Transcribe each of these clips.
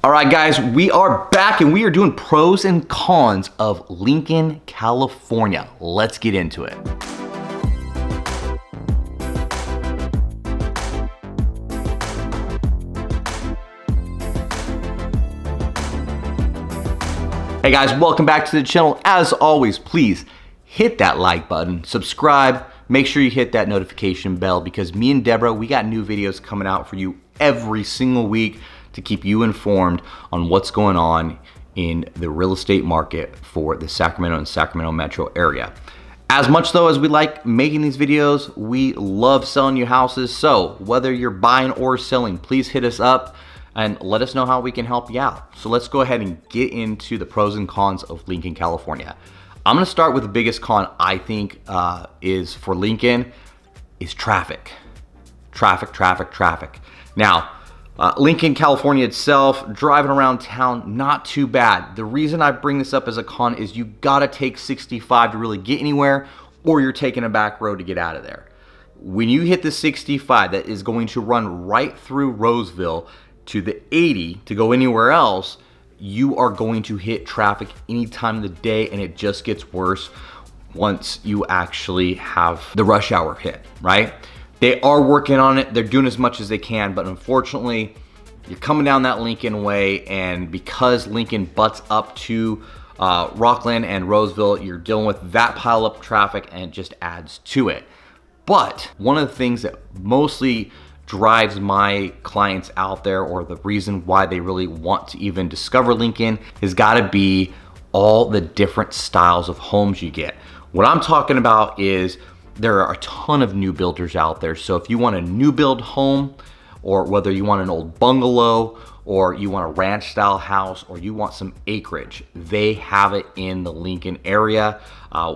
All right, guys, we are back and we are doing pros and cons of Lincoln, California. Let's get into it. Hey guys, welcome back to the channel. As always, please hit that like button, subscribe, make sure you hit that notification bell because me and Deborah, we got new videos coming out for you every single week to keep you informed on what's going on in the real estate market for the Sacramento and Sacramento metro area. As much though as we like making these videos, we love selling you houses. So whether you're buying or selling, please hit us up and let us know how we can help you out. So let's go ahead and get into the pros and cons of Lincoln, California. I'm gonna start with the biggest con I think is for Lincoln is traffic. Traffic. Now, Lincoln, California itself, driving around town, not too bad. The reason I bring this up as a con is you gotta take 65 to really get anywhere, or you're taking a back road to get out of there. When you hit the 65, that is going to run right through Roseville to the 80 to go anywhere else, you are going to hit traffic any time of the day, and it just gets worse once you actually have the rush hour hit, right? They are working on it. They're doing as much as they can, but unfortunately, you're coming down that Lincoln way, and because Lincoln butts up to Rockland and Roseville, you're dealing with that pile up traffic, and it just adds to it. But one of the things that mostly drives my clients out there, or the reason why they really want to even discover Lincoln, has got to be all the different styles of homes you get. What I'm talking about is there are a ton of new builders out there. So if you want a new build home, or whether you want an old bungalow, or you want a ranch style house, or you want some acreage, they have it in the Lincoln area.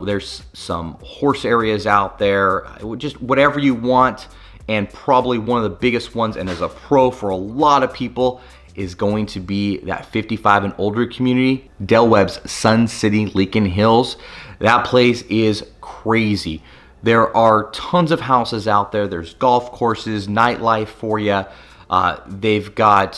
There's some horse areas out there, just whatever you want. And probably one of the biggest ones, and as a pro for a lot of people, is going to be that 55 and older community, Del Webb's Sun City Lincoln Hills. That place is crazy. There are tons of houses out there. There's golf courses, nightlife for you. They've got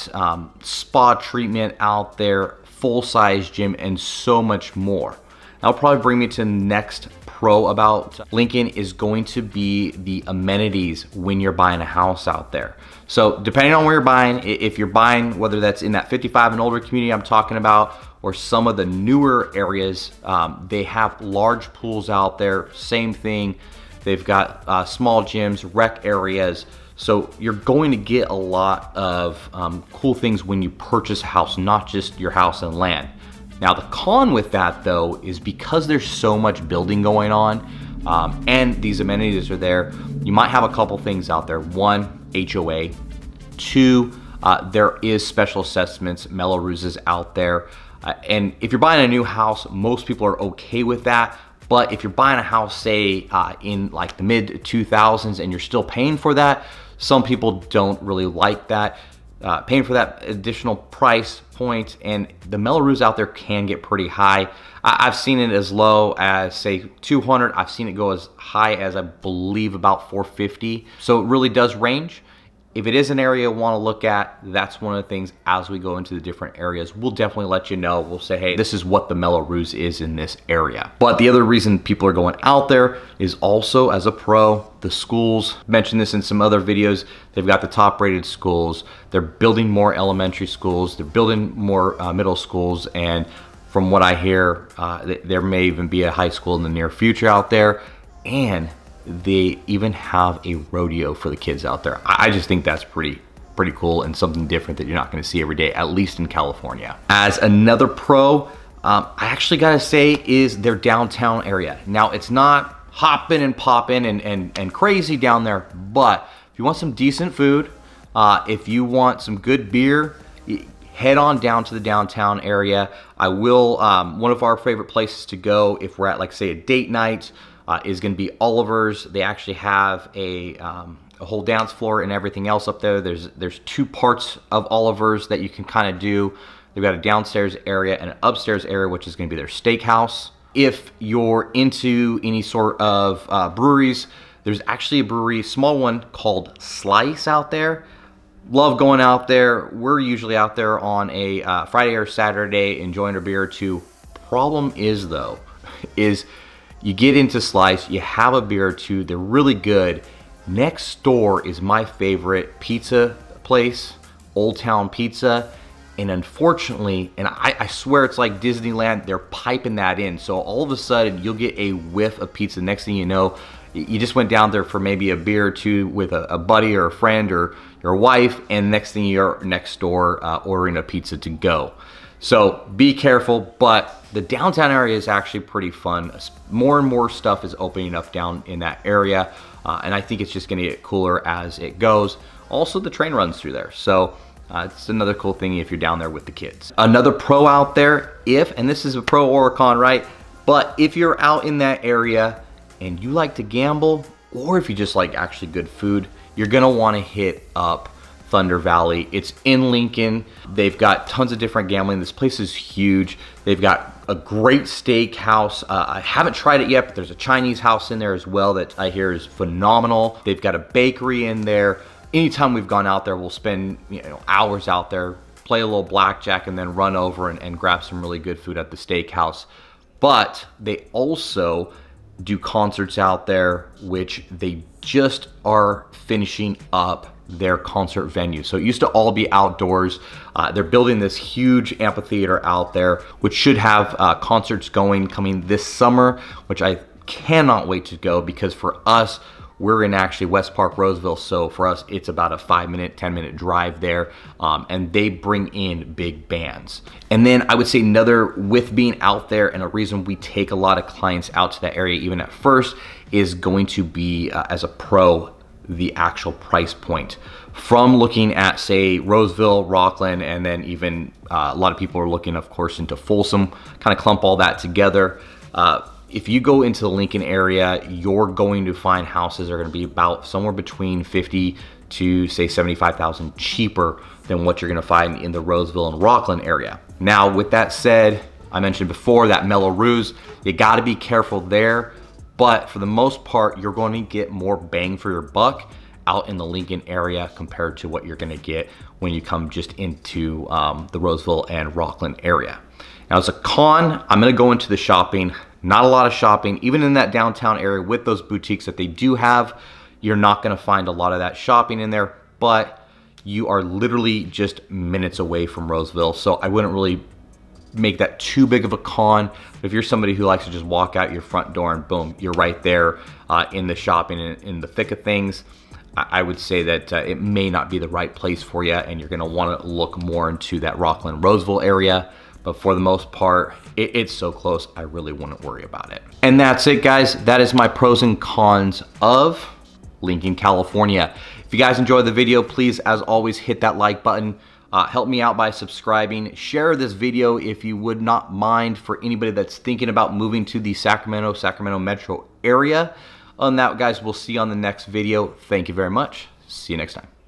spa treatment out there, full-size gym, and so much more. That'll probably bring me to the next pro about Lincoln is going to be the amenities when you're buying a house out there. So depending on where you're buying, if you're buying, whether that's in that 55 and older community I'm talking about, or some of the newer areas, they have large pools out there, same thing. They've got small gyms, rec areas. So you're going to get a lot of cool things when you purchase a house, not just your house and land. Now the con with that though is because there's so much building going on and these amenities are there, you might have a couple things out there. One, HOA. Two, there is special assessments, Mello-Rooses out there. And if you're buying a new house, most people are okay with that. But if you're buying a house, say in like the mid 2000s and you're still paying for that, some people don't really like that. Paying for that additional price point, and the Mello-Roos out there can get pretty high. I've seen it as low as say 200. I've seen it go as high as I believe about 450. So it really does range. If it is an area you want to look at, that's one of the things as we go into the different areas, we'll definitely let you know. We'll say, hey, this is what the Mello-Roos is in this area. But the other reason people are going out there is also as a pro, the schools. Mentioned this in some other videos. They've got the top rated schools. They're building more elementary schools. They're building more middle schools. And from what I hear, there may even be a high school in the near future out there. And they even have a rodeo for the kids out there. I just think that's pretty cool and something different that you're not going to see every day, at least in California. As another pro, I actually gotta say is their downtown area. Now it's not hopping and popping and crazy down there, but if you want some decent food, if you want some good beer, head on down to the downtown area. I will, one of our favorite places to go if we're at like say a date night, is going to be Oliver's. They actually have a whole dance floor and everything else up there. There's two parts of Oliver's that you can kind of do. They've got a downstairs area and an upstairs area, which is going to be their steakhouse. If you're into any sort of breweries, there's actually a brewery, small one called Slice out there. love going out there. We're usually out there on a Friday or Saturday enjoying a beer or two. Problem is though, is you get into Slice, you have a beer or two, they're really good. Next door is my favorite pizza place, Old Town Pizza. And unfortunately, and I swear it's like Disneyland, they're piping that in. So all of a sudden you'll get a whiff of pizza. Next thing you know, you just went down there for maybe a beer or two with a buddy or a friend or your wife, and next thing you're next door ordering a pizza to go. So be careful, but the downtown area is actually pretty fun. More and more stuff is opening up down in that area, and I think it's just gonna get cooler as it goes. Also, the train runs through there, so it's another cool thing if you're down there with the kids. Another pro out there, and this is a pro or a con, right? But if you're out in that area and you like to gamble, or if you just like actually good food, you're gonna wanna hit up Thunder Valley. It's in Lincoln. They've got tons of different gambling. This place is huge. They've got a great steak house. I haven't tried it yet, but there's a Chinese house in there as well that I hear is phenomenal. They've got a bakery in there. Anytime we've gone out there, we'll spend hours out there, play a little blackjack, and then run over and grab some really good food at the steakhouse. But they also do concerts out there, which they just are finishing up their concert venue. So it used to all be outdoors. They're building this huge amphitheater out there, which should have concerts coming this summer, which I cannot wait to go, because for us, we're in actually West Park, Roseville, so for us, it's about a 5-minute, 10-minute drive there, and they bring in big bands. And then I would say another, with being out there, and a reason we take a lot of clients out to that area even at first, is going to be, as a pro, the actual price point. From looking at, say, Roseville, Rockland, and then even a lot of people are looking, of course, into Folsom, kind of clump all that together. If you go into the Lincoln area, you're going to find houses that are going to be about somewhere between 50 to say 75,000 cheaper than what you're going to find in the Roseville and Rockland area. Now, with that said, I mentioned before that Melrose, you got to be careful there, but for the most part, you're going to get more bang for your buck out in the Lincoln area compared to what you're going to get when you come just into the Roseville and Rockland area. Now, as a con, I'm going to go into the shopping. Not a lot of shopping, even in that downtown area with those boutiques that they do have. You're not going to find a lot of that shopping in there, but you are literally just minutes away from Roseville. So I wouldn't really make that too big of a con. If you're somebody who likes to just walk out your front door and boom, you're right there in the shopping, in the thick of things, I would say that it may not be the right place for you, and you're going to want to look more into that Rockland, Roseville area. But for the most part, it's so close, I really wouldn't worry about it. And that's it, guys. That is my pros and cons of Lincoln, California. If you guys enjoyed the video, please, as always, hit that like button. Help me out by subscribing. Share this video if you would not mind, for anybody that's thinking about moving to the Sacramento metro area. On that, guys, we'll see you on the next video. Thank you very much. See you next time.